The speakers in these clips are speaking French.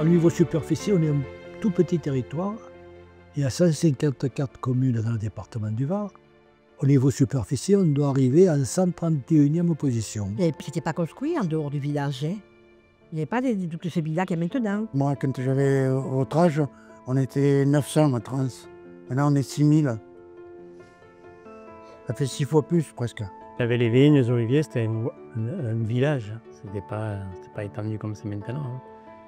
Au niveau superficie, on est un tout petit territoire. Il y a 154 communes dans le département du Var. Au niveau superficie, on doit arriver en 131e position. Et c'était pas construit en dehors du village. Hein. Il n'y avait pas de ce village qu'il y a maintenant. Moi, quand j'avais votre âge, on était 900 à Trans. Maintenant, on est 6000. Ça fait 6 fois plus, presque. Il y avait les vignes, les oliviers, c'était un village. C'était pas étendu comme c'est maintenant. Hein.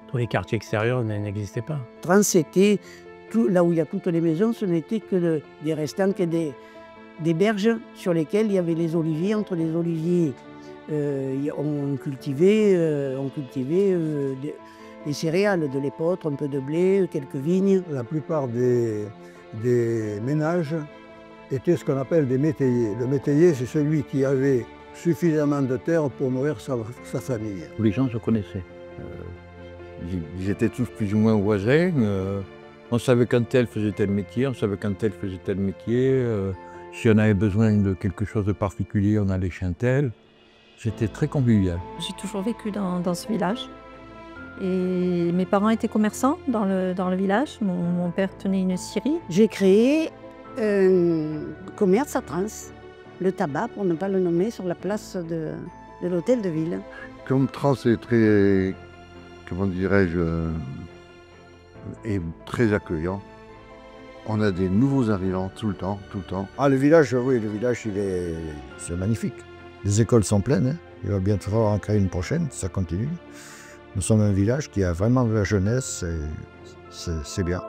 Tous les quartiers extérieurs n'existaient pas. Trans, c'était là où il y a toutes les maisons, ce n'était que des restants, que des berges sur lesquelles il y avait les oliviers. Entre les oliviers, on cultivait des céréales, de l'épeautre, un peu de blé, quelques vignes. La plupart des ménages étaient ce qu'on appelle des métayers. Le métayer, c'est celui qui avait suffisamment de terre pour nourrir sa famille. Tous les gens se connaissaient. Ils étaient tous plus ou moins voisins. On savait quand tel faisait tel métier, on savait quand tel faisait tel métier. Si on avait besoin de quelque chose de particulier, on allait chez un tel. C'était très convivial. J'ai toujours vécu dans ce village. Et mes parents étaient commerçants dans le village. Mon père tenait une scierie. J'ai créé un commerce à Trans, le tabac, pour ne pas le nommer, sur la place de l'hôtel de ville. Comme Trans est très, comment dirais-je, est très accueillant, on a des nouveaux arrivants tout le temps. Ah, le village, oui, le village, c'est magnifique. Les écoles sont pleines, hein. Il va bientôt falloir en créer une prochaine, ça continue. Nous sommes un village qui a vraiment de la jeunesse, et c'est bien.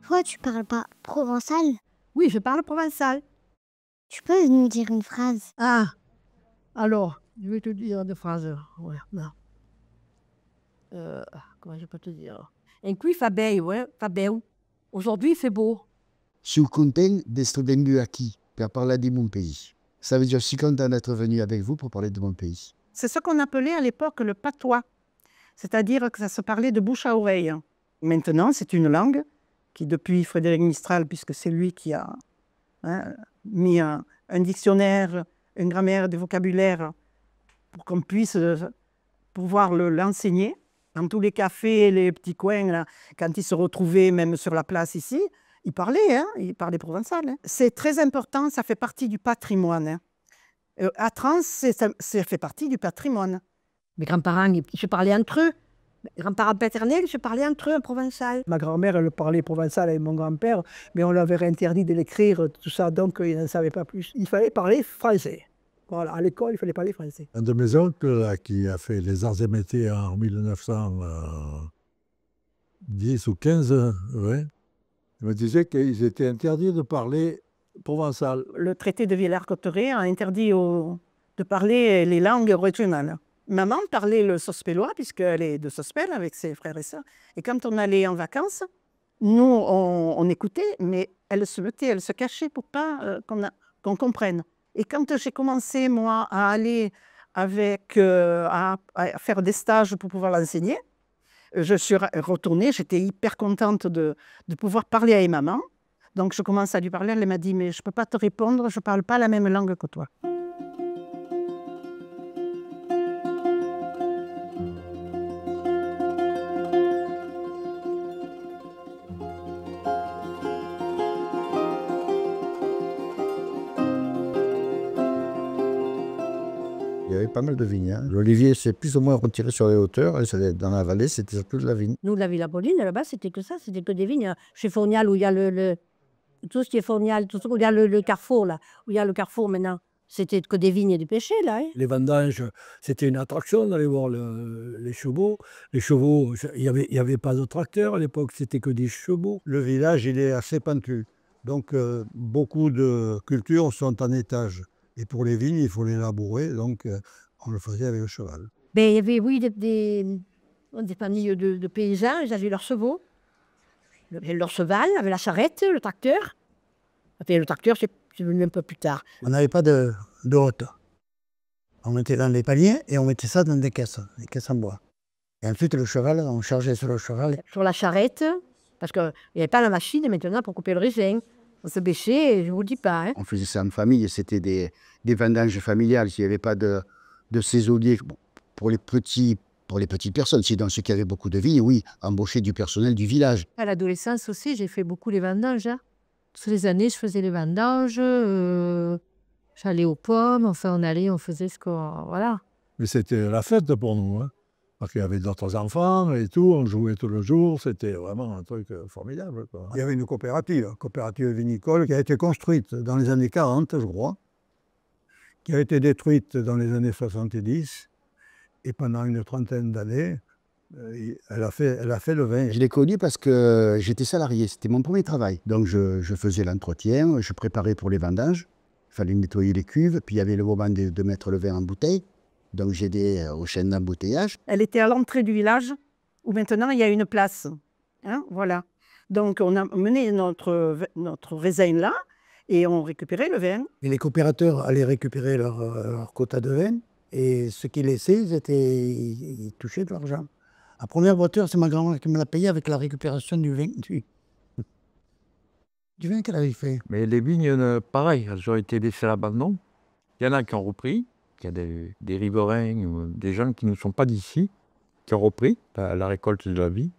Toi, tu parles pas provençal? Oui, je parle provençal. Tu peux nous dire une phrase? Ah, alors, je vais te dire une phrase. Ouais, non. Comment je peux te dire? Un cuit fa bei, ouais, fa beu. Aujourd'hui, il fait beau. Je suis content d'être venu ici pour parler de mon pays. Ça veut dire que je suis content d'être venu avec vous pour parler de mon pays. C'est ce qu'on appelait à l'époque le patois, c'est-à-dire que ça se parlait de bouche à oreille. Maintenant, c'est une langue qui, depuis Frédéric Mistral, puisque c'est lui qui a mis un dictionnaire, une grammaire, des vocabulaires, pour qu'on puisse pouvoir l'enseigner. Dans tous les cafés, les petits coins, là, quand ils se retrouvaient, même sur la place ici, ils parlaient provençal. Hein. C'est très important, ça fait partie du patrimoine. Hein. À Trans, ça fait partie du patrimoine. Mes grands-parents, ils se parlaient entre eux. Mes grands-parents paternels, ils se parlaient entre eux en provençal. Ma grand-mère, elle parlait provençal avec mon grand-père, mais on lui avait interdit de l'écrire, tout ça, donc il ne savait pas plus. Il fallait parler français. Voilà, à l'école, il fallait parler français. Un de mes oncles là, qui a fait les arts et métiers en 1910 ou 15, ouais, il me disait qu'ils étaient interdits de parler provençal. Le traité de Villers-Cotterêts a interdit de parler les langues régionales. Maman parlait le sospellois, puisqu'elle est de Sospel avec ses frères et sœurs. Et quand on allait en vacances, nous, on écoutait, mais elle se cachait pour pas qu'on comprenne. Et quand j'ai commencé, moi, à aller à faire des stages pour pouvoir l'enseigner, je suis retournée, j'étais hyper contente de pouvoir parler à maman. Donc je commence à lui parler, elle m'a dit « mais je ne peux pas te répondre, je ne parle pas la même langue que toi ». Il y avait pas mal de vignes. Hein. L'olivier s'est plus ou moins retiré sur les hauteurs, et dans la vallée, c'était surtout de la vigne. Nous, la Villa Pauline, là-bas, c'était que ça, c'était que des vignes. Chez Fornial, où il y a tout ce qui est Fornial, tout ce, où il y a le carrefour, là, où il y a le carrefour maintenant, c'était que des vignes et du pêcher, là. Hein. Les vendanges, c'était une attraction d'aller voir les chevaux. Les chevaux, il y avait pas de tracteurs à l'époque, c'était que des chevaux. Le village, il est assez pentu, donc beaucoup de cultures sont en étage. Et pour les vignes, il faut les labourer, donc on le faisait avec le cheval. Ben, il y avait, oui, des familles de paysans, ils avaient leurs chevaux, leur cheval, avec la charrette, le tracteur. Enfin, le tracteur, Je suis venu un peu plus tard. On n'avait pas de hotte. On mettait dans les paniers et on mettait ça dans des caisses en bois. Et ensuite, le cheval, on chargeait sur le cheval. Sur la charrette, parce qu'il n'y avait pas la machine maintenant pour couper le raisin. On se bêchait, je ne vous le dis pas. Hein. On faisait ça en famille, c'était des vendanges familiales. Il n'y avait pas de saisonniers. Bon, pour les petites personnes, sinon ceux qui avaient beaucoup de vie, oui, embaucher du personnel du village. À l'adolescence aussi, j'ai fait beaucoup les vendanges. Hein. Toutes les années, je faisais les vendanges. J'allais aux pommes, enfin on faisait ce qu'on... Voilà. Mais c'était la fête pour nous, hein. Parce qu'il y avait d'autres enfants et tout, on jouait tous les jours, c'était vraiment un truc formidable, quoi. Il y avait une coopérative vinicole qui a été construite dans les années 40, je crois, qui a été détruite dans les années 70, et pendant une trentaine d'années, elle a fait le vin. Je l'ai connue parce que j'étais salarié, c'était mon premier travail. Donc je faisais l'entretien, je préparais pour les vendanges, il fallait nettoyer les cuves, puis il y avait le moment de mettre le vin en bouteille. Donc j'aidais aux chaînes d'embouteillage. Elle était à l'entrée du village, où maintenant il y a une place. Hein, voilà. Donc on a mené notre raisin là, et on récupérait le vin. Et les coopérateurs allaient récupérer leur quota de vin, et ce qu'ils laissaient, ils touchaient de l'argent. La première voiture, c'est ma grand-mère qui me l'a payée avec la récupération du vin qu'elle avait fait. Mais les vignes, pareil, elles ont été laissées à l'abandon. Il y en a qui ont repris. Il y a des riverains ou des gens qui ne sont pas d'ici, qui ont repris la récolte de la vie.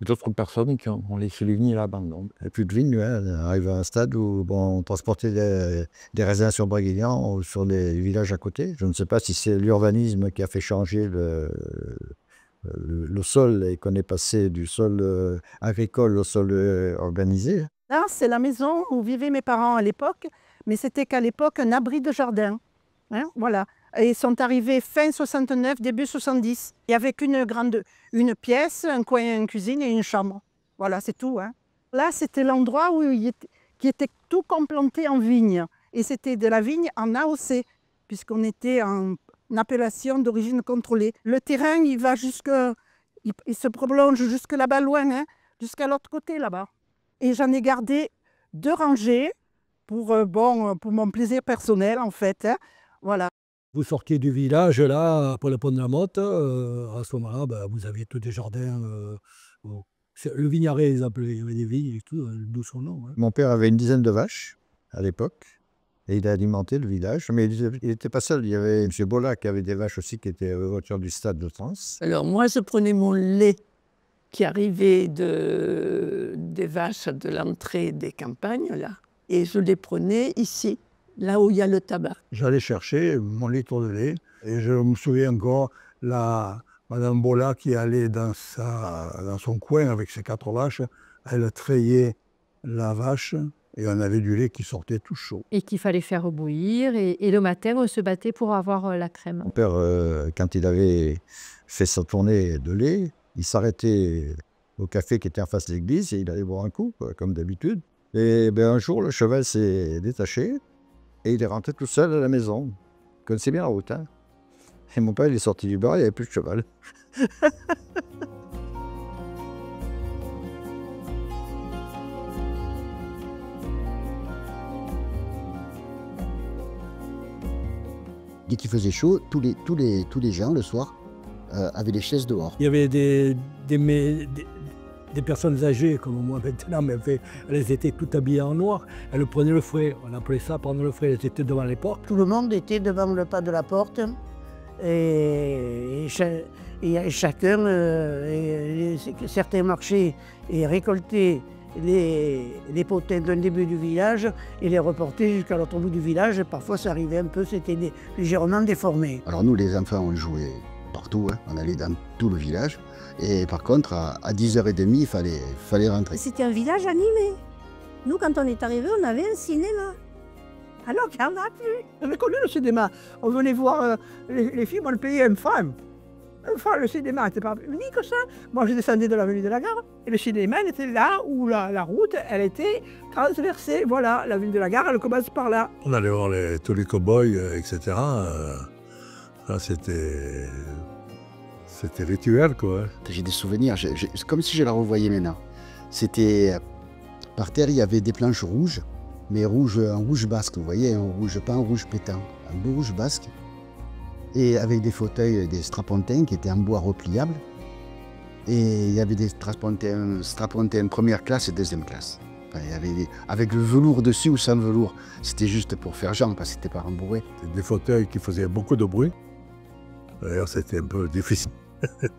D'autres personnes qui ont laissé les vignes à l'abandon. Il n'y a plus de vignes, hein. On arrive à un stade où on transportait des raisins sur Braguignan ou sur les villages à côté. Je ne sais pas si c'est l'urbanisme qui a fait changer le sol et qu'on est passé du sol agricole au sol urbanisé. Là, c'est la maison où vivaient mes parents à l'époque, mais c'était qu'à l'époque un abri de jardin. Hein, voilà. Et ils sont arrivés fin 69, début 70. Il n'y avait qu'une pièce, un coin, une cuisine et une chambre. Voilà, c'est tout. Hein. Là, c'était l'endroit qui était tout complanté en vigne. Et c'était de la vigne en AOC, puisqu'on était en appellation d'origine contrôlée. Le terrain, il se prolonge jusque là-bas loin, hein, jusqu'à l'autre côté là-bas. Et j'en ai gardé 2 rangées pour mon plaisir personnel, en fait. Hein. Voilà. Vous sortiez du village, là, pour le pont de la Motte. À ce moment-là, vous aviez tous des jardins. Le vignaret, ils appelaient, il y avait des vignes et tout, d'où son nom. Hein. Mon père avait une dizaine de vaches à l'époque. Et il a alimenté le village. Mais il n'était pas seul. Il y avait M. Bolla qui avait des vaches aussi, qui était voiture du stade de France. Alors moi, je prenais mon lait qui arrivait des vaches de l'entrée des campagnes, là. Et je les prenais ici. Là où il y a le tabac. J'allais chercher mon litre de lait et je me souviens encore Madame Bolla qui allait dans son coin avec ses 4 vaches, elle trayait la vache et on avait du lait qui sortait tout chaud. Et qu'il fallait faire bouillir et le matin on se battait pour avoir la crème. Mon père, quand il avait fait sa tournée de lait, il s'arrêtait au café qui était en face de l'église et il allait boire un coup, comme d'habitude. Et un jour le cheval s'est détaché. Et il est rentré tout seul à la maison. Il connaissait bien la route. Hein. Et mon père, il est sorti du bar, il n'y avait plus de cheval. Dès qu'il faisait chaud, tous les gens, le soir, avaient des chaises dehors. Il y avait des personnes âgées comme moi maintenant, mais elles étaient toutes habillées en noir. Elles prenaient le fouet, on appelait ça prendre le fouet, elles étaient devant les portes. Tout le monde était devant le pas de la porte et chacun, certains marchaient et récoltaient les potins d'un début du village et les reportaient jusqu'à l'autre bout du village. Et parfois ça arrivait un peu, c'était légèrement déformé. Alors nous les enfants, on jouait partout, hein. On allait dans tout le village. Et par contre, à 10h30, il fallait rentrer. C'était un village animé. Nous, quand on est arrivés, on avait un cinéma. Alors qu'il n'y en a plus. On avait connu le cinéma. On venait voir les films, on le payait un franc. Un franc, le cinéma n'était pas unique que ça. Moi, je descendais de l'avenue de la Gare. Et le cinéma, il était là où la route, elle était transversée. Voilà, l'avenue de la Gare, elle commence par là. On allait voir tous les cow-boys, etc. Ça, c'était rituel, quoi. J'ai des souvenirs, c'est comme si je la revoyais maintenant. C'était, par terre, il y avait des planches rouges mais rouge, un rouge basque, vous voyez, un rouge, pas un rouge pétant, un beau rouge basque. Et avec des fauteuils, des strapontins qui étaient en bois repliable. Et il y avait des strapontins première classe et deuxième classe. Enfin, il y avait avec le velours dessus ou sans velours. C'était juste pour faire genre, parce que c'était pas rembourré. Des fauteuils qui faisaient beaucoup de bruit. D'ailleurs, c'était un peu difficile.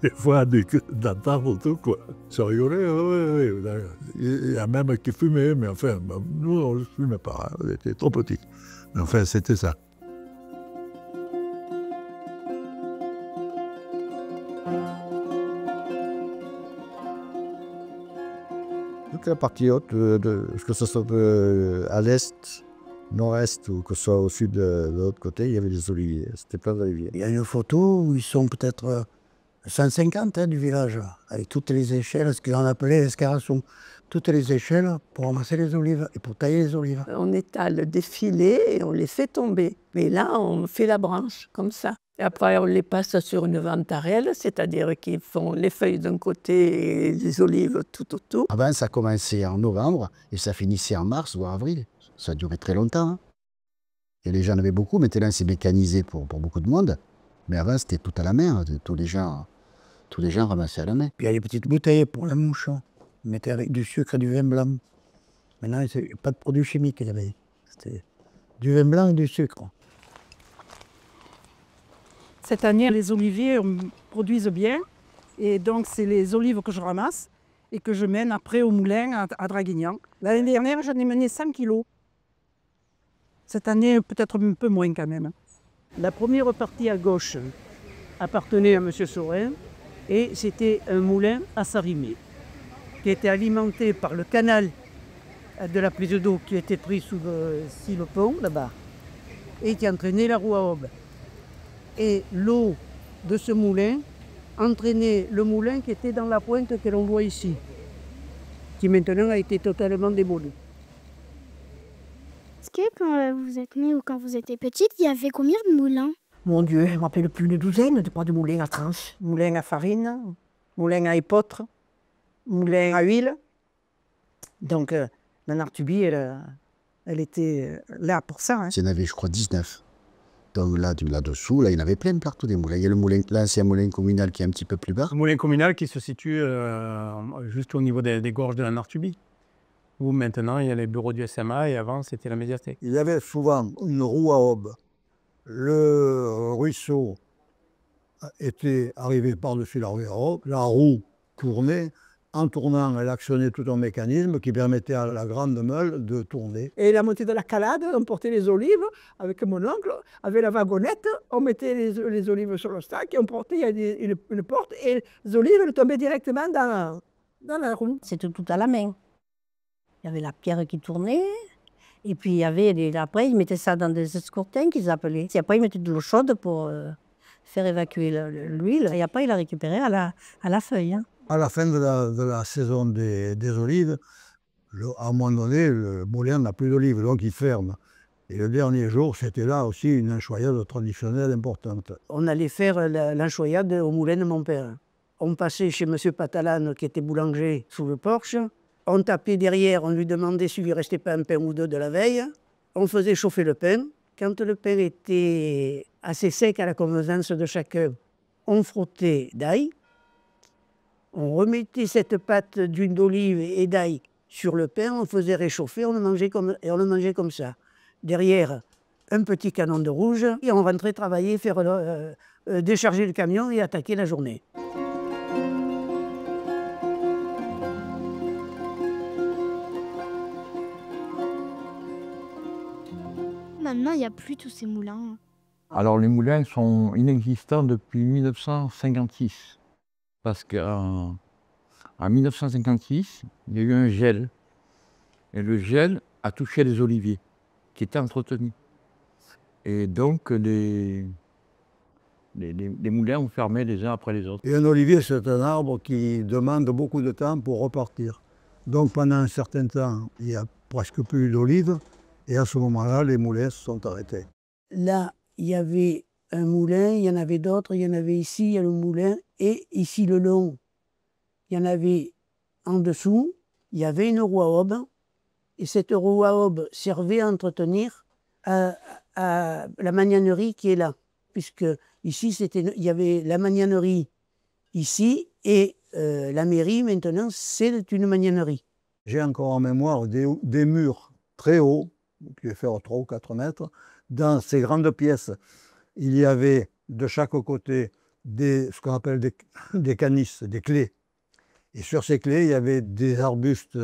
Des fois, d'entendre tout, quoi. Ça rigolait, oui. Il y a même qui fumaient, mais enfin, nous, on ne fumait pas, hein, on était trop petits. Mais enfin, c'était ça. Toute la partie haute, que ce soit à l'est, nord-est ou que ce soit au sud de l'autre côté, il y avait des oliviers. C'était plein d'oliviers. Il y a une photo où ils sont peut-être 150 du village, avec toutes les échelles, ce qu'on appelait l'escarasson. Toutes les échelles pour ramasser les olives et pour tailler les olives. On étale des filets et on les fait tomber. Mais là, on fait la branche, comme ça. Et après, on les passe sur une ventarelle, c'est-à-dire qu'ils font les feuilles d'un côté et les olives tout autour. Avant, ça commençait en novembre et ça finissait en mars ou en avril. Ça durait très longtemps. Hein. Et les gens en avaient beaucoup. Maintenant, c'est mécanisé pour beaucoup de monde. Mais avant, c'était tout à la main. Tous les gens ramassaient à la main. Puis il y a les petites bouteilles pour la mouche. Ils mettaient avec du sucre et du vin blanc. Maintenant, il n'y a pas de produits chimiques. Il y avait. C'était du vin blanc et du sucre. Cette année, les oliviers produisent bien. Et donc, c'est les olives que je ramasse et que je mène après au moulin à Draguignan. L'année dernière, j'en ai mené 100 kilos. Cette année, peut-être un peu moins quand même. La première partie à gauche appartenait à M. Saurin et c'était un moulin à Sarimé qui était alimenté par le canal de la prise d'eau qui était pris sous le pont là-bas et qui entraînait la roue à aube. Et l'eau de ce moulin entraînait le moulin qui était dans la pointe que l'on voit ici, qui maintenant a été totalement démoli. Est-ce que quand vous êtes né ou quand vous étiez petite, il y avait combien de moulins? Mon Dieu, je ne me rappelle plus une douzaine de moulins à tranche. Moulin à farine, moulin à épeautre, moulin à huile. Donc, la Nartubie, elle était là pour ça. Hein. Il y en avait, je crois, 19. Donc là-dessous, il y en avait plein partout des moulins. Il y a le moulin, là, c'est un moulin communal qui est un petit peu plus bas. Le moulin communal qui se situe juste au niveau des gorges de la Nartubie, où maintenant il y a les bureaux du SMA et avant c'était la médiathèque. Il y avait souvent une roue à aube. Le ruisseau était arrivé par-dessus la roue à aube. La roue tournait. En tournant, elle actionnait tout un mécanisme qui permettait à la grande meule de tourner. Et la montée de la calade, on portait les olives avec mon oncle, avec la wagonnette, on mettait les olives sur le stack et on portait, il y a une porte et les olives elles tombaient directement dans la roue. C'était tout à la main. Il y avait la pierre qui tournait, et puis il y avait, après ils mettaient ça dans des escourtins qu'ils appelaient. Et après ils mettaient de l'eau chaude pour faire évacuer l'huile, et après ils la récupéraient à la feuille. Hein. À la fin de la saison des olives, à un moment donné, le moulin n'a plus d'olives, donc il ferme. Et le dernier jour, c'était là aussi une enchoyade traditionnelle importante. On allait faire l'enchoyade au moulin de mon père. On passait chez M. Patalane, qui était boulanger, sous le porche. On tapait derrière, on lui demandait s'il lui restait pas un pain ou deux de la veille. On faisait chauffer le pain. Quand le pain était assez sec à la convenance de chacun, on frottait d'ail. On remettait cette pâte d'huile d'olive et d'ail sur le pain, on faisait réchauffer, on le mangeait comme ça. Derrière, un petit canon de rouge, et on rentrait travailler, décharger le camion et attaquer la journée. Maintenant, il n'y a plus tous ces moulins. Alors les moulins sont inexistants depuis 1956. Parce qu'en 1956, il y a eu un gel. Et le gel a touché les oliviers qui étaient entretenus. Et donc les moulins ont fermé les uns après les autres. Et un olivier, c'est un arbre qui demande beaucoup de temps pour repartir. Donc pendant un certain temps, il n'y a presque plus d'olives. Et à ce moment-là, les moulins se sont arrêtés. Là, il y avait un moulin, il y en avait d'autres, il y en avait ici, il y a le moulin, et ici le long, il y en avait en dessous, il y avait une roue à aube, Et cette roue à aube servait à entretenir à la magnanerie qui est là. Puisque ici, il y avait la magnanerie ici et la mairie, maintenant, c'est une magnanerie. J'ai encore en mémoire des murs très hauts, qui devaient faire 3 ou 4 mètres. Dans ces grandes pièces, il y avait de chaque côté ce qu'on appelle des canisses, des clés. Et sur ces clés, il y avait des arbustes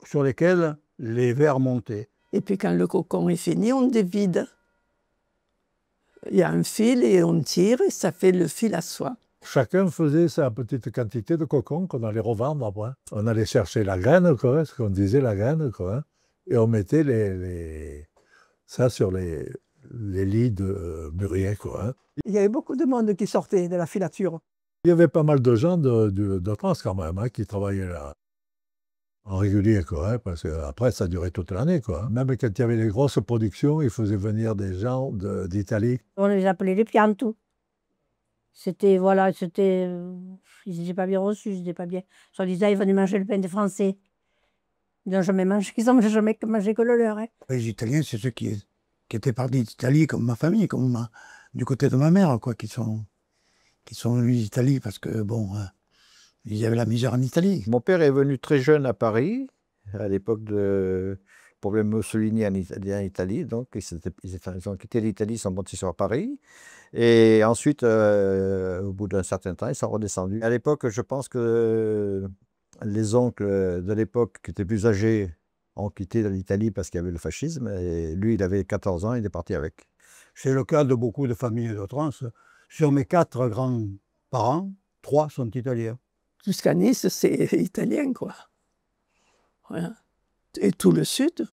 sur lesquels les vers montaient. Et puis quand le cocon est fini, on dévide. Il y a un fil et on tire et ça fait le fil à soie. Chacun faisait sa petite quantité de cocon qu'on allait revendre après. On allait chercher la graine, quoi, ce qu'on disait la graine, quoi, et on mettait ça sur les lits de mûriers, quoi. Il y avait beaucoup de monde qui sortait de la filature. Il y avait pas mal de gens de Trans quand même, hein, qui travaillaient là en régulier, quoi, hein, parce qu'après ça durait toute l'année, quoi. Même quand il y avait les grosses productions, ils faisaient venir des gens d'Italie. On les appelait les piantos. C'était, voilà, ils n'étaient pas bien reçus, ils n'étaient pas bien. Soit disant, ils venaient manger le pain des Français. Ils n'ont jamais jamais mangé que le leur. Hein. Les Italiens, c'est ceux qui étaient partis d'Italie, comme ma famille, du côté de ma mère, quoi, qui sont venus d'Italie parce que, bon, il y avait la misère en Italie. Mon père est venu très jeune à Paris, à l'époque du problème Mussolini en Italie. Donc, ils ont quitté l'Italie, ils sont montés sur Paris. Et ensuite, au bout d'un certain temps, ils sont redescendus. À l'époque, je pense que les oncles de l'époque, qui étaient plus âgés, ont quitté l'Italie parce qu'il y avait le fascisme. Et lui, il avait 14 ans, il est parti avec. C'est le cas de beaucoup de familles de Trans. Sur mes 4 grands-parents, 3 sont italiens. Jusqu'à Nice, c'est italien, quoi. Voilà. Et tout le sud.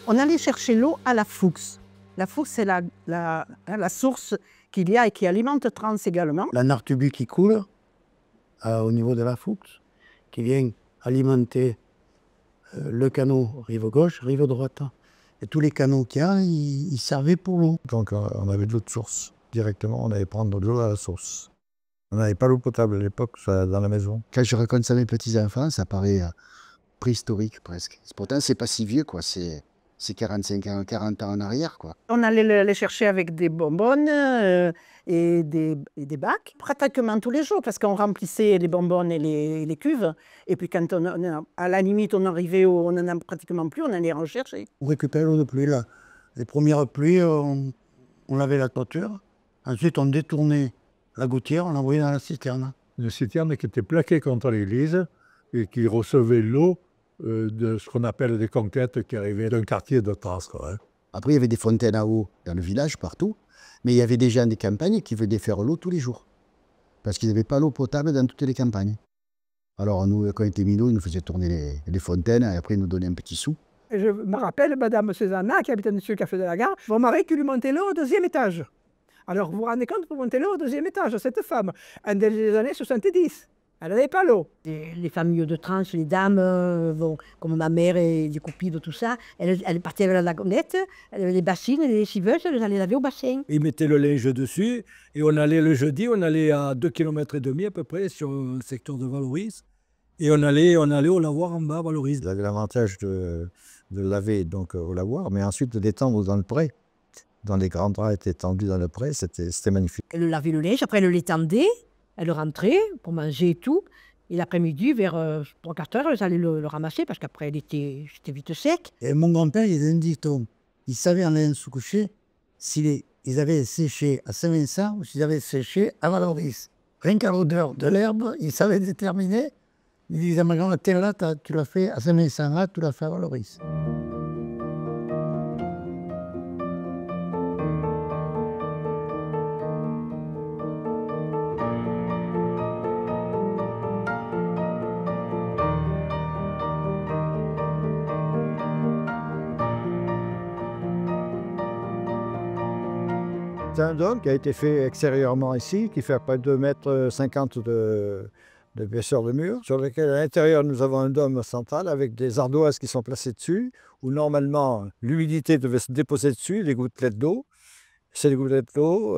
On allait chercher l'eau à la Fuchs. La Fuchs, c'est la source qu'il y a et qui alimente Trans également. La Nartubu qui coule au niveau de la Fuchs, qui vient alimenter le canot rive gauche, rive droite. Et tous les canaux qu'il y a, ils servaient pour l'eau. Donc on avait de l'eau de source directement, on allait prendre de l'eau à la source. On n'avait pas l'eau potable à l'époque dans la maison. Quand je raconte ça à mes petits-enfants, ça paraît préhistorique presque. Pourtant, c'est pas si vieux, quoi. C'est 45 ans, 40 ans en arrière, quoi. On allait les chercher avec des bonbonnes et des bacs, pratiquement tous les jours, parce qu'on remplissait les bonbonnes et les cuves. Et puis quand à la limite, on arrivait où on n'en a pratiquement plus, on allait en chercher. On récupérait l'eau de pluie, là. Les premières pluies, on lavait la toiture. Ensuite, on détournait la gouttière, on l'envoyait dans la citerne. Une citerne qui était plaquée contre l'église et qui recevait l'eau de ce qu'on appelle des conquêtes qui arrivaient d'un quartier de Trans. Hein. Après, il y avait des fontaines à eau dans le village, partout. Mais il y avait des gens des campagnes qui venaient faire l'eau tous les jours. Parce qu'ils n'avaient pas l'eau potable dans toutes les campagnes. Alors, nous, quand on était minots, ils nous faisaient tourner les fontaines et après, ils nous donnaient un petit sou. Et je me rappelle, Madame Cézanne, qui habitait sur le café de la gare, mon mari qui lui montait l'eau au 2e étage. Alors, vous vous rendez compte, pour monter l'eau au 2e étage, cette femme, dans les années 70. Elle n'avait pas l'eau. Les familles de Trans, les dames, comme ma mère et des copines, tout ça, elles partaient avec la lagonnette, les bassines, les lessiveuses, elles allaient laver au bassin. Ils mettaient le linge dessus et on allait le jeudi, on allait à 2,5 km à peu près sur le secteur de Valoris. Et on allait au lavoir en bas à Valoris. Ils avaient l'avantage de laver donc, au lavoir, mais ensuite de l'étendre dans le pré. Dans les grands draps étaient tendus dans le pré, c'était magnifique. Elle lavait le linge, après elle l'étendait. Elle rentrait pour manger et tout. Et l'après-midi, vers 3-4 heures, elles allaient le ramasser parce qu'après, c'était vite sec. Et mon grand-père, il avait un dicton. Il savait en allant se coucher s'ils avaient séché à Saint-Vincent ou s'ils avaient séché à Valoris. Rien qu'à l'odeur de l'herbe, il savait déterminer. Il disait à ma grand-mère, tiens là, tu l'as fait à Saint-Vincent, là, tu l'as fait à Valoris. C'est un dôme qui a été fait extérieurement ici, qui fait à peu près 2,50 m d'épaisseur de mur, sur lequel à l'intérieur nous avons un dôme central avec des ardoises qui sont placées dessus, où normalement l'humidité devait se déposer dessus, des gouttelettes d'eau. Ces gouttelettes d'eau,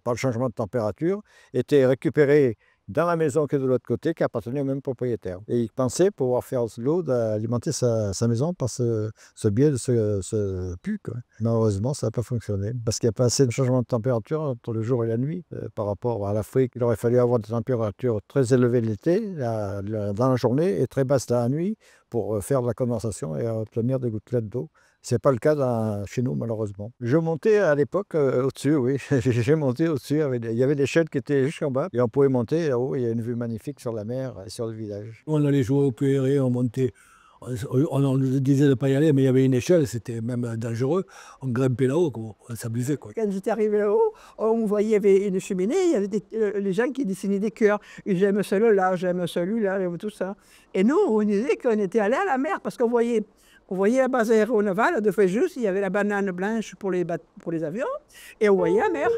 par le changement de température, étaient récupérées dans la maison qui est de l'autre côté, qui appartenait au même propriétaire. Et il pensait pouvoir faire l'eau d'alimenter sa maison par ce biais de ce puits, quoi. Malheureusement, ça n'a pas fonctionné, parce qu'il n'y a pas assez de changement de température entre le jour et la nuit, par rapport à l'Afrique. Il aurait fallu avoir des températures très élevées l'été, dans la journée, et très basses dans la nuit, pour faire de la condensation et obtenir des gouttelettes d'eau. Ce n'est pas le cas chez nous, malheureusement. Je montais à l'époque au-dessus, oui. J'ai monté au-dessus. Il y avait des chaînes qui étaient jusqu'en bas. Et on pouvait monter là-haut. Il y a une vue magnifique sur la mer et sur le village. On allait jouer au PRE, on montait. On nous disait de ne pas y aller, mais il y avait une échelle, c'était même dangereux. On grimpait là-haut, on s'amusait. Quand j'étais arrivé là-haut, on voyait, il y avait une cheminée, il y avait les gens qui dessinaient des cœurs. J'aime celui-là, j'aime celui-là, tout ça. Et nous, on disait qu'on était allés à la mer parce qu'on voyait la base aéronavale de Fréjus, il y avait la banane blanche pour les avions, et on voyait la mer.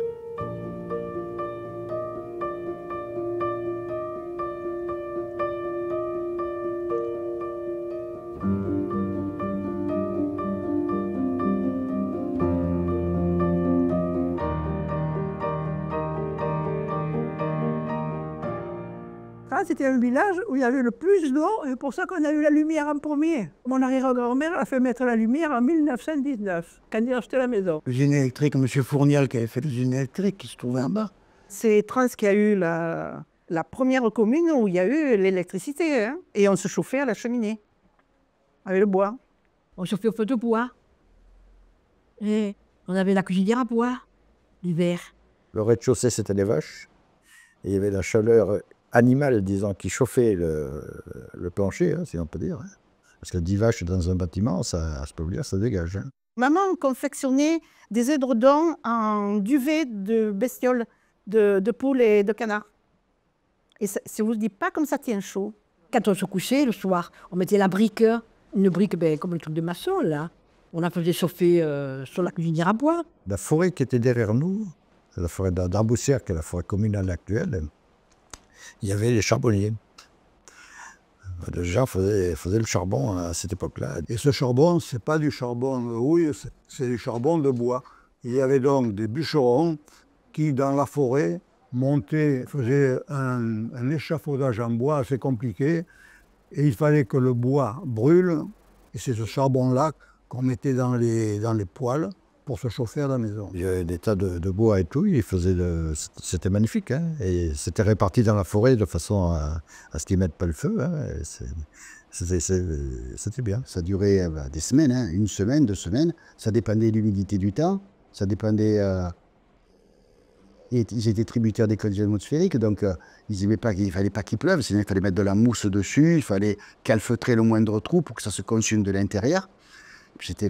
C'était un village où il y avait le plus d'eau, et c'est pour ça qu'on a eu la lumière en premier. Mon arrière-grand-mère a fait mettre la lumière en 1919, quand il a acheté la maison. L'usine électrique, M. Fournial qui avait fait l'usine électrique, qui se trouvait en bas. C'est Trans qui a eu la première commune où il y a eu l'électricité, hein, et on se chauffait à la cheminée, avec le bois. On chauffait au feu de bois. Et on avait la cuisinière à bois, l'hiver. Le rez-de-chaussée, c'était les vaches. Et il y avait la chaleur animal, disons, qui chauffait le plancher, hein, si on peut dire. Hein. Parce que 10 vaches dans un bâtiment, ça peut dire, ça dégage. Hein. Maman confectionnait des édredons en duvet de bestioles, de poules et de canards. Et ça ne vous dit pas comme ça tient chaud. Quand on se couchait le soir, on mettait la brique, une brique comme le truc de maçon, là. On la faisait chauffer sur la cuisinière à bois. La forêt qui était derrière nous, la forêt d'Arboussière, qui est la forêt communale actuelle, il y avait les charbonniers. Les gens faisaient le charbon à cette époque-là. Et ce charbon, ce n'est pas du charbon de houille, c'est du charbon de bois. Il y avait donc des bûcherons qui, dans la forêt, montaient, faisaient un échafaudage en bois assez compliqué. Et il fallait que le bois brûle. Et c'est ce charbon-là qu'on mettait dans les poêles pour se chauffer à la maison. Il y avait des tas de bois et tout, c'était magnifique. Hein, et c'était réparti dans la forêt de façon à ce qu'ils ne mettent pas le feu. Hein, c'était bien. Ça durait des semaines, hein, 1 semaine, 2 semaines. Ça dépendait de l'humidité du temps. Ça dépendait... Ils étaient tributaires des conditions atmosphériques, donc il ne fallait pas qu'il pleuve, sinon il fallait mettre de la mousse dessus, il fallait calfeutrer le moindre trou pour que ça se consume de l'intérieur. C'était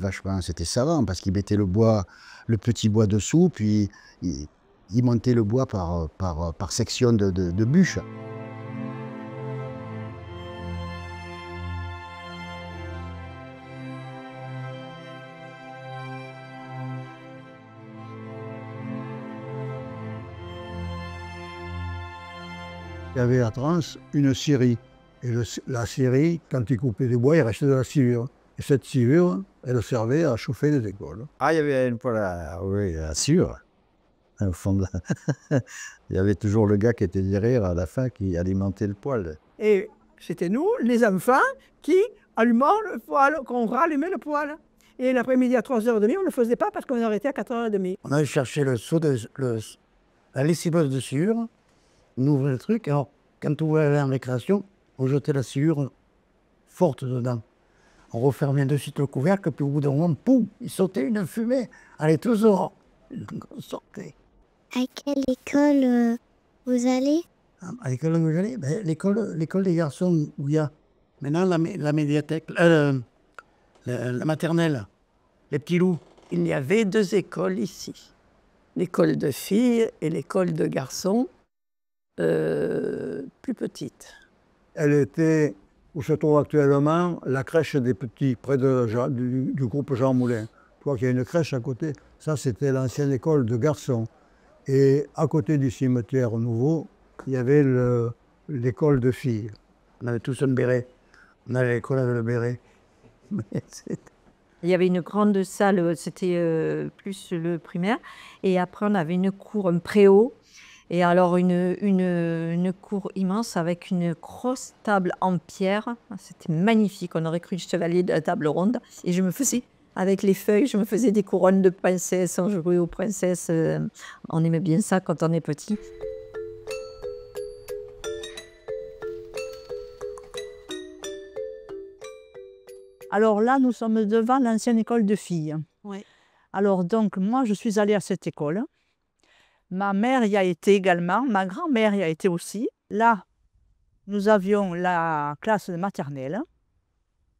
savant parce qu'ils mettaient le petit bois dessous, puis ils montaient le bois par section de bûches. Il y avait à Trans une scierie. Et la scierie, quand ils coupaient des bois, il restait de la sciure. Et cette sciure, elle servait à chauffer les écoles. Ah, il y avait une poêle à sciure. Au fond il y avait toujours le gars qui était derrière à la fin qui alimentait le poêle. Et c'était nous, les enfants, qui allumons le poêle, qu'on rallumait le poêle. Et l'après-midi à 3h30, on ne le faisait pas parce qu'on arrêtait à 4h30. On allait chercher la lessiveuse de sciure, on ouvrait le truc, alors quand on ouvrait en récréation, on jetait la sciure forte dedans. On refermait de suite le couvercle, puis au bout d'un moment, poum, il sautait une fumée. Allez, toujours, on sortait. À quelle école vous allez? À l'école où j'allais, l'école des garçons, où il y a maintenant la médiathèque, la maternelle, les petits loups. Il y avait 2 écoles ici. L'école de filles et l'école de garçons, plus petites. Elle était, où se trouve actuellement, la crèche des petits, près du groupe Jean Moulin. Tu vois qu'il y a une crèche à côté. Ça, c'était l'ancienne école de garçons. Et à côté du cimetière nouveau, il y avait l'école de filles. On avait tous un béret. On allait à l'école avec le béret. Il y avait une grande salle, c'était plus le primaire. Et après, on avait une cour, un préau. Et alors, une cour immense avec une grosse table en pierre. C'était magnifique. On aurait cru le chevalier de la table ronde. Et je me faisais, avec les feuilles, je me faisais des couronnes de princesse. On jouait aux princesses. On aimait bien ça quand on est petit. Alors là, nous sommes devant l'ancienne école de filles. Oui. Alors donc, moi, je suis allée à cette école. Ma mère y a été également, ma grand-mère y a été aussi. Là, nous avions la classe de maternelle,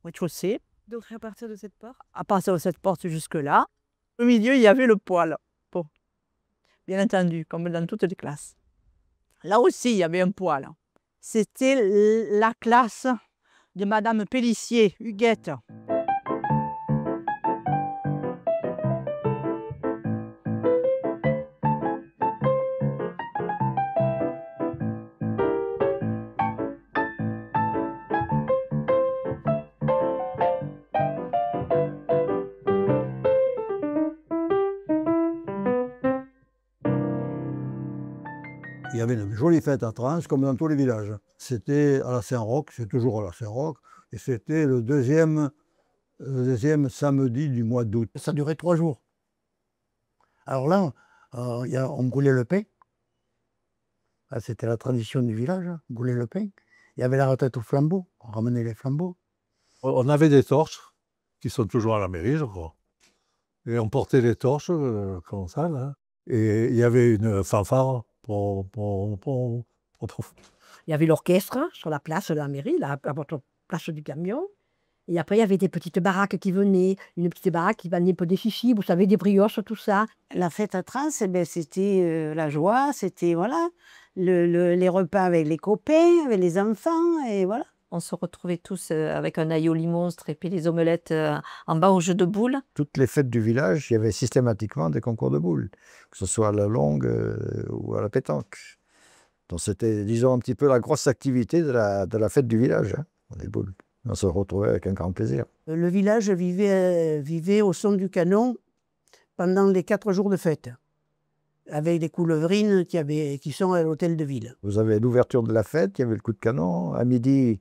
au rez-de-chaussée. Donc à partir de cette porte? À partir de cette porte jusque-là. Au milieu, il y avait le poêle. Bon, bien entendu, comme dans toutes les classes. Là aussi, il y avait un poêle. C'était la classe de Madame Pellissier, Huguette. Il y avait une jolie fête à Trans, comme dans tous les villages. C'était à la Saint-Roch, c'est toujours à la Saint-Roch, et c'était le deuxième samedi du mois d'août. Ça durait 3 jours. Alors là, on brûlait le pain. Ah, c'était la tradition du village, hein, brûler le pain. Il y avait la retraite au flambeau, on ramenait les flambeaux. On avait des torches, qui sont toujours à la mairie, je crois. Et on portait les torches, comme ça, là. Et il y avait une fanfare. Il y avait l'orchestre sur la place de la mairie, à votre place du camion. Et après, il y avait des petites baraques qui venaient, une petite baraque qui vendait des chichis, vous savez, des brioches, tout ça. La fête à Trans, eh ben, c'était la joie, c'était voilà, les repas avec les copains, avec les enfants, et voilà. On se retrouvait tous avec un aioli monstre et puis les omelettes en bas au jeu de boules. Toutes les fêtes du village, il y avait systématiquement des concours de boules, que ce soit à la longue ou à la pétanque. Donc c'était, disons, un petit peu la grosse activité de la fête du village, hein, les boules. On se retrouvait avec un grand plaisir. Le village vivait au son du canon pendant les 4 jours de fête, avec les coulevrines qui sont à l'hôtel de ville. Vous avez l'ouverture de la fête, il y avait le coup de canon. À midi,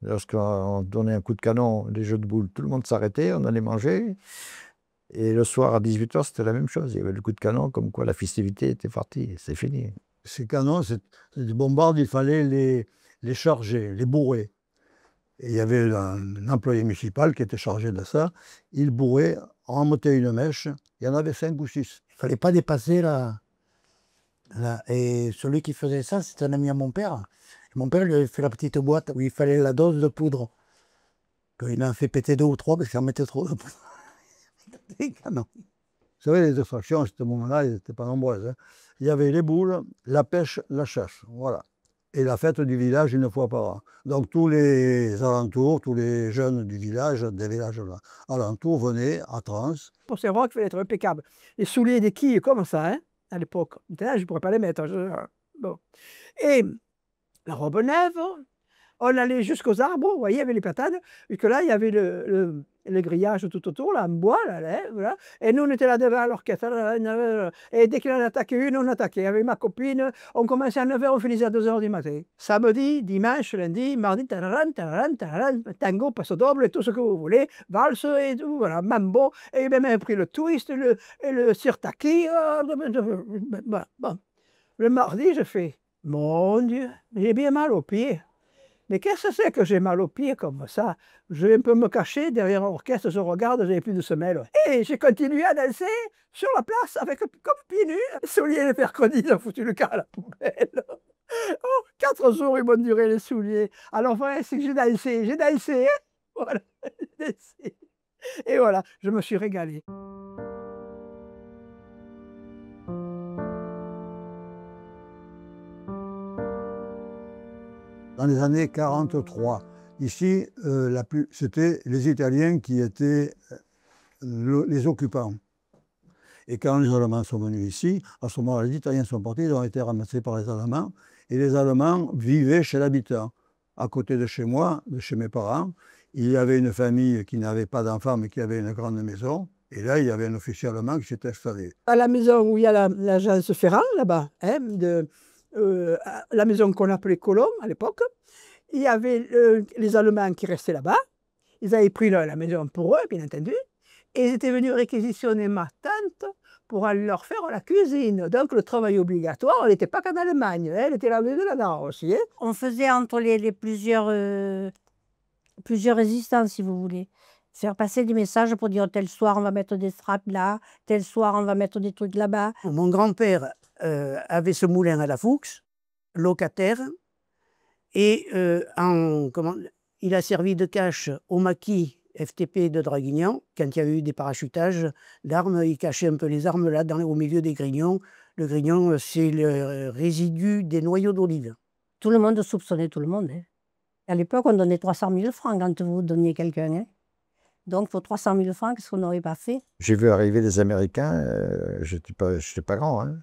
lorsqu'on donnait un coup de canon, les jeux de boules, tout le monde s'arrêtait, on allait manger. Et le soir, à 18h, c'était la même chose. Il y avait le coup de canon, comme quoi la festivité était partie. C'est fini. Ces canons, c'est des bombardes, il fallait les charger, les bourrer. Et il y avait un employé municipal qui était chargé de ça. Il bourrait, en montait une mèche, il y en avait 5 ou 6. Il ne fallait pas dépasser la... Et celui qui faisait ça, c'était un ami à mon père. Et mon père lui avait fait la petite boîte où il fallait la dose de poudre. Il en a fait péter 2 ou 3 parce qu'il en mettait trop de poudre. Des canons. Vous savez, les distractions, à ce moment-là, elles n'étaient pas nombreuses, hein. Il y avait les boules, la pêche, la chasse, voilà. Et la fête du village 1 fois par an. Donc tous les alentours, tous les jeunes du village, des villages alentours venaient à Trans. Pour ces rocs, il fallait être impeccable. Les souliers des quilles comme ça, hein, à l'époque. Maintenant, je ne pourrais pas les mettre. Bon. Et la robe neuve, on allait jusqu'aux arbres, vous voyez, avec les platanes, et que là, il y avait le grillage tout autour, là, en bois, là, voilà. Et nous, on était là devant l'orchestre, et dès qu'il en attaquait une, on attaquait. Avec ma copine, on commençait à 9h, on finissait à 2h du matin. Samedi, dimanche, lundi, mardi, tango, passo doble, et tout ce que vous voulez, valse et tout, voilà, mambo, et même pris le twist, et le sirtaki. Bon. Le mardi, je fais, mon Dieu, j'ai bien mal aux pieds. Mais qu'est-ce que c'est que j'ai mal aux pieds comme ça? Je vais un peu me cacher derrière l'orchestre, je regarde, j'avais plus de semelles. Et j'ai continué à danser sur la place avec comme pieds nus. Les souliers les mercredis, ils ont foutu le cas à la poubelle. Oh, 4 jours, ils m'ont duré les souliers. Alors voilà, c'est que j'ai dansé, hein? Voilà, j'ai dansé. Et voilà, je me suis régalé. Dans les années 43, ici, c'était les Italiens qui étaient les occupants. Et quand les Allemands sont venus ici, à ce moment-là, les Italiens sont partis, ils ont été ramassés par les Allemands. Et les Allemands vivaient chez l'habitant. À côté de chez moi, de chez mes parents, il y avait une famille qui n'avait pas d'enfants, mais qui avait une grande maison. Et là, il y avait un officier allemand qui s'était installé. À la maison où il y a l'agence Ferrand, là-bas, hein, la maison qu'on appelait Colomb à l'époque, il y avait les Allemands qui restaient là-bas. Ils avaient pris la maison pour eux, bien entendu. Et ils étaient venus réquisitionner ma tante pour aller leur faire la cuisine. Donc le travail obligatoire, elle n'était pas qu'en Allemagne, hein, elle était là là aussi. Hein. On faisait entre les plusieurs résistances, si vous voulez. Faire passer des messages pour dire tel soir on va mettre des straps là, tel soir on va mettre des trucs là-bas. Mon grand-père avait ce moulin à la Fuchs, locataire, et il a servi de cache au maquis FTP de Draguignan. Quand il y avait eu des parachutages d'armes, il cachait un peu les armes là au milieu des grignons. Le grignon, c'est le résidu des noyaux d'olive. Tout le monde soupçonnait tout le monde. Hein. À l'époque, on donnait 300 000 francs quand vous donniez quelqu'un. Hein. Donc, pour 300 000 francs, qu'est-ce qu'on n'aurait pas fait? J'ai vu arriver des Américains, je n'étais pas grand, hein.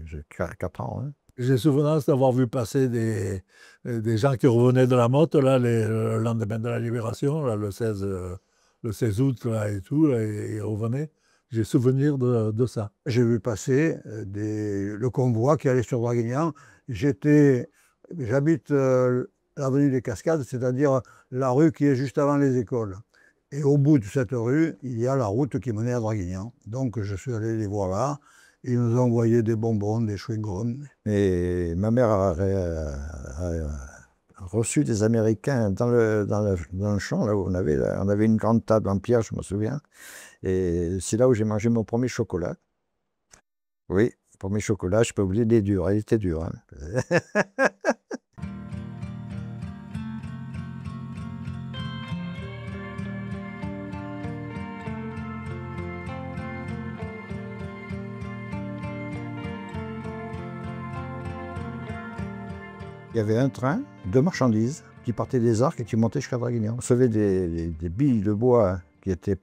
J'ai 4 ans. Hein. J'ai souvenance d'avoir vu passer des gens qui revenaient de la motte là, le lendemain de la Libération, là, le 16 août là, et tout, là, et ils revenaient. J'ai souvenir de ça. J'ai vu passer le convoi qui allait sur Draguignan. J'habite l'avenue des Cascades, c'est-à-dire la rue qui est juste avant les écoles. Et au bout de cette rue, il y a la route qui menait à Draguignan. Donc je suis allé les voir là. Ils nous ont envoyé des bonbons, des chewing-gums. Et ma mère a reçu des Américains dans le champ, là où on avait une grande table en pierre, je me souviens. Et c'est là où j'ai mangé mon premier chocolat. Oui, premier chocolat, je peux oublier, il est dur, il était dur. Hein. Il y avait un train de marchandises qui partait des Arcs et qui montait jusqu'à Draguignan. On recevait des billes de bois qui étaient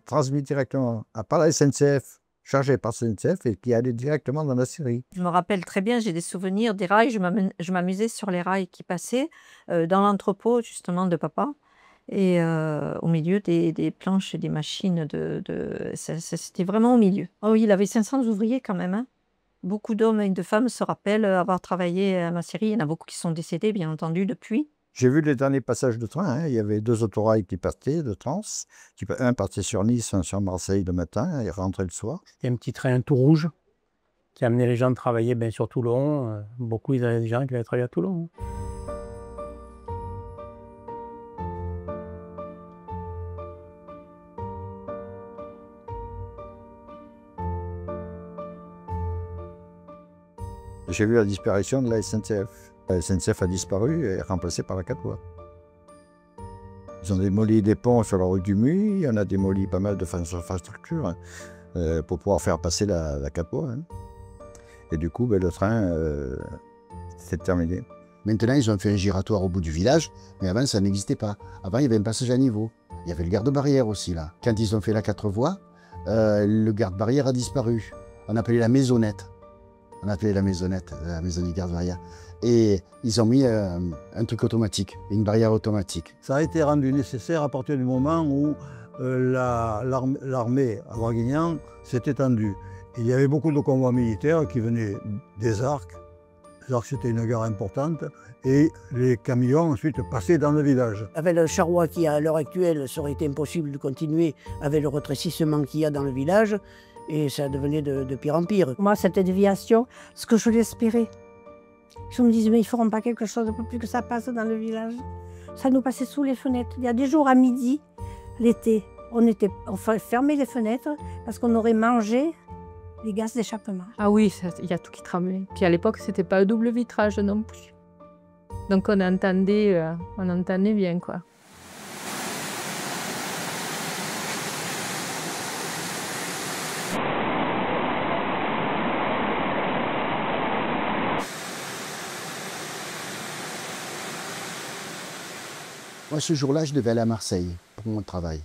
transmises directement par la SNCF, chargées par la SNCF et qui allaient directement dans la scierie. Je me rappelle très bien, j'ai des souvenirs des rails, je m'amusais sur les rails qui passaient dans l'entrepôt justement de papa. Et au milieu des planches et des machines, c'était vraiment au milieu. Oh oui, il avait 500 ouvriers quand même, hein. Beaucoup d'hommes et de femmes se rappellent avoir travaillé à la scierie. Il y en a beaucoup qui sont décédés, bien entendu, depuis. J'ai vu les derniers passages de train. Hein. Il y avait 2 autorails qui partaient de Trans. Un partait sur Nice, un sur Marseille le matin et rentrait le soir. C'était un petit train tout rouge qui amenait les gens travailler sur Toulon. Beaucoup, ils avaient des gens qui avaient travaillé à Toulon. Hein. J'ai vu la disparition de la SNCF. La SNCF a disparu et est remplacée par la 4 voies. Ils ont démoli des ponts sur la rue du Muy, on a démoli pas mal de infrastructures pour pouvoir faire passer la 4 voies. Hein. Et du coup, le train, c'est terminé. Maintenant, ils ont fait un giratoire au bout du village, mais avant, ça n'existait pas. Avant, il y avait un passage à niveau. Il y avait le garde-barrière aussi, là. Quand ils ont fait la 4 voies, le garde-barrière a disparu. On appelait la maisonnette. On appelait la maisonnette, la maison du garde-barrière. Et ils ont mis un truc automatique, une barrière automatique. Ça a été rendu nécessaire à partir du moment où l'armée à Draguignan s'est étendue. Il y avait beaucoup de convois militaires qui venaient des Arcs. Les Arcs, c'était une gare importante. Et les camions ensuite passaient dans le village. Avec le charroi qui, à l'heure actuelle, ça aurait été impossible de continuer avec le rétrécissement qu'il y a dans le village. Et ça devenait de pire en pire. Moi, cette déviation, ce que je l'espérais. Je me disais, mais ils ne feront pas quelque chose pour plus que ça passe dans le village. Ça nous passait sous les fenêtres. Il y a des jours à midi, l'été, on fermait les fenêtres parce qu'on aurait mangé les gaz d'échappement. Ah oui, il y a tout qui tremblait. Puis à l'époque, c'était pas un double vitrage non plus. Donc on entendait bien, quoi. Moi, ce jour-là, je devais aller à Marseille pour mon travail.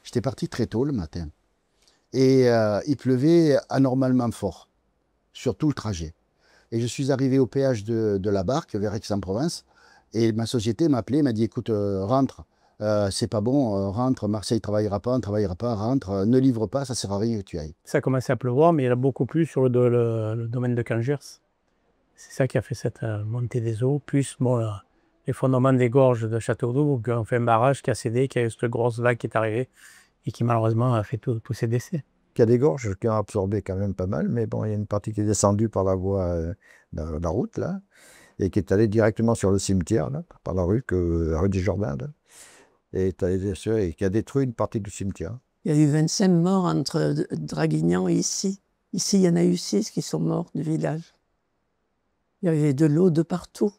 J'étais parti très tôt le matin. Et il pleuvait anormalement fort, sur tout le trajet. Et je suis arrivé au péage de la Barque, vers Aix-en-Provence, et ma société m'a appelé, m'a dit, écoute, rentre, c'est pas bon, rentre, Marseille ne travaillera pas, on ne travaillera pas, rentre, ne livre pas, ça ne sert à rien que tu ailles. Ça a commencé à pleuvoir, mais il y en a beaucoup plus sur le domaine de Cangers. C'est ça qui a fait cette montée des eaux, plus bon, l'effondrement des gorges de Châteauroux, où on fait un barrage qui a cédé, qui a eu cette grosse vague qui est arrivée, et qui malheureusement a fait tous ces décès. Il y a des gorges qui ont absorbé quand même pas mal, mais bon, il y a une partie qui est descendue par la voie, la route, là, et qui est allée directement sur le cimetière, là, par la rue des Jardins, là, et qui a détruit une partie du cimetière. Il y a eu 25 morts entre Draguignan et ici. Ici, il y en a eu 6 qui sont morts du village. Il y avait de l'eau de partout.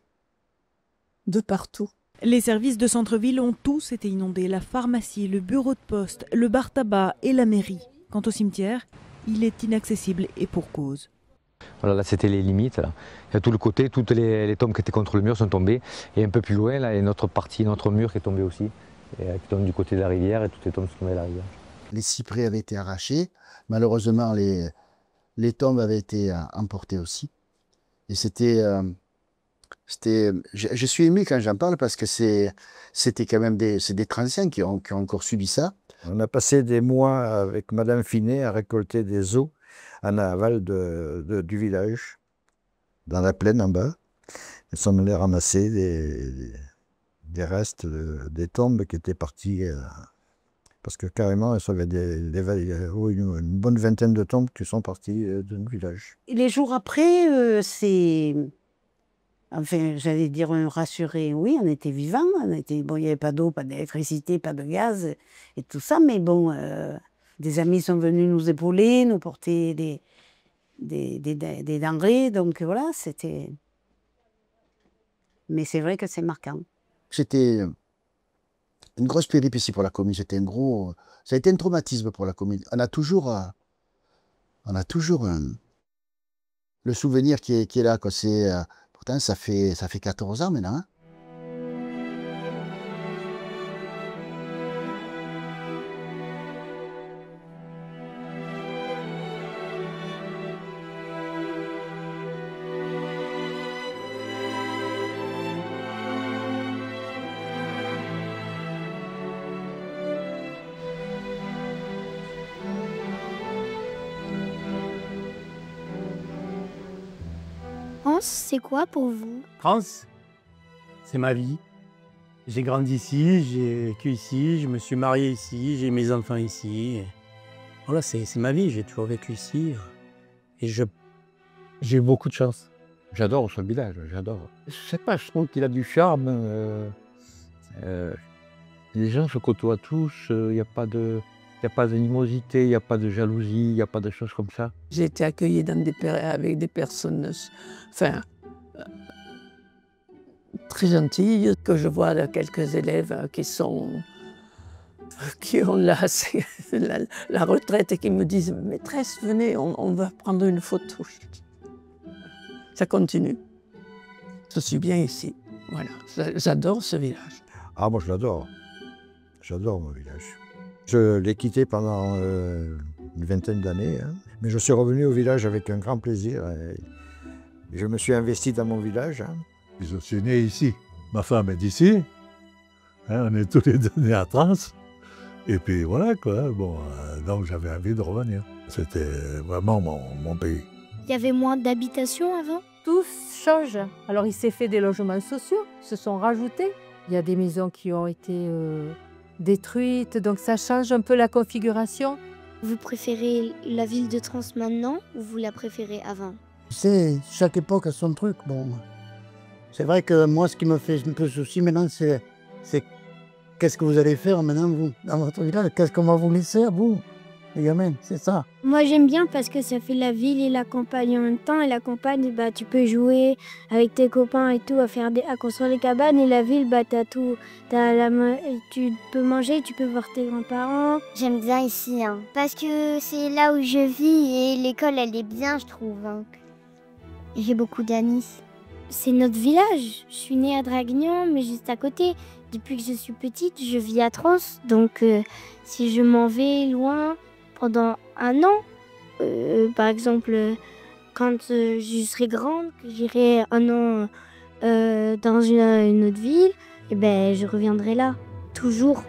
De partout. Les services de centre-ville ont tous été inondés. La pharmacie, le bureau de poste, le bar tabac et la mairie. Quant au cimetière, il est inaccessible et pour cause. Voilà, là c'était les limites. Là. Il y a tout le côté, toutes les tombes qui étaient contre le mur sont tombées. Et un peu plus loin, là, il y a notre partie, notre mur qui est tombé aussi. Et, qui tombe du côté de la rivière et toutes les tombes sont tombées à la rivière. Les cyprès avaient été arrachés. Malheureusement, les tombes avaient été emportées aussi. Et je suis ému quand j'en parle parce que c'était quand même des Transiens qui ont encore subi ça. On a passé des mois avec Madame Finet à récolter des os en aval du village, dans la plaine en bas. Elles sont allées ramasser des restes des tombes qui étaient parties, parce que carrément, il y avait une bonne vingtaine de tombes qui sont parties de notre village. Et les jours après, c'est... Enfin, j'allais dire rassuré, oui, on était vivants, bon, il n'y avait pas d'eau, pas d'électricité, pas de gaz et tout ça, mais bon, des amis sont venus nous épauler, nous porter des denrées, donc voilà, c'était... Mais c'est vrai que c'est marquant. C'était une grosse péripétie pour la commune, ça a été un traumatisme pour la commune. On a toujours le souvenir qui est là, quoi. Pourtant, ça fait 14 ans maintenant. Hein. France, c'est quoi pour vous? France, c'est ma vie. J'ai grandi ici, j'ai vécu ici, je me suis marié ici, j'ai mes enfants ici. Voilà, c'est ma vie, j'ai toujours vécu ici. Et j'ai eu beaucoup de chance. J'adore ce village, j'adore. Je sais pas, je trouve qu'il a du charme. Les gens se côtoient tous, il n'y a pas d'animosité, il n'y a pas de jalousie, il n'y a pas de choses comme ça. J'ai été accueillie avec des personnes très gentilles, que je vois quelques élèves qui ont la retraite et qui me disent « Maîtresse, venez, on va prendre une photo ». Ça continue. Je suis bien ici. Voilà, j'adore ce village. Ah, moi je l'adore. J'adore mon village. Je l'ai quitté pendant une vingtaine d'années, hein. Mais je suis revenu au village avec un grand plaisir. Et je me suis investi dans mon village. Hein. Je suis né ici. Ma femme est d'ici. Hein, on est tous les deux nés à Trans. Et puis voilà quoi. Bon, donc j'avais envie de revenir. C'était vraiment mon pays. Il y avait moins d'habitations avant? Tout change. Alors il s'est fait des logements sociaux, se sont rajoutés. Il y a des maisons qui ont été détruites, donc ça change un peu la configuration. Vous préférez la ville de Trans maintenant ou vous la préférez avant? Tu sais, chaque époque a son truc. Bon, c'est vrai que moi, ce qui me fait un peu souci maintenant, c'est qu'est-ce que vous allez faire maintenant, vous, dans votre village? Qu'est-ce qu'on va vous laisser à vous, les gamins? C'est ça. Moi, j'aime bien parce que ça fait la ville et la campagne en même temps. Et la campagne, bah, tu peux jouer avec tes copains et tout, à construire des cabanes. Et la ville, bah, t'as tout. Tu peux manger, tu peux voir tes grands-parents. J'aime bien ici, hein, parce que c'est là où je vis et l'école, elle est bien, je trouve. Hein. J'ai beaucoup d'amis. C'est notre village. Je suis née à Draguignan, mais juste à côté. Depuis que je suis petite, je vis à Trans. Donc, si je m'en vais loin, pendant un an. Par exemple, quand je serai grande, que j'irai un an dans une autre ville, et ben, je reviendrai là, toujours.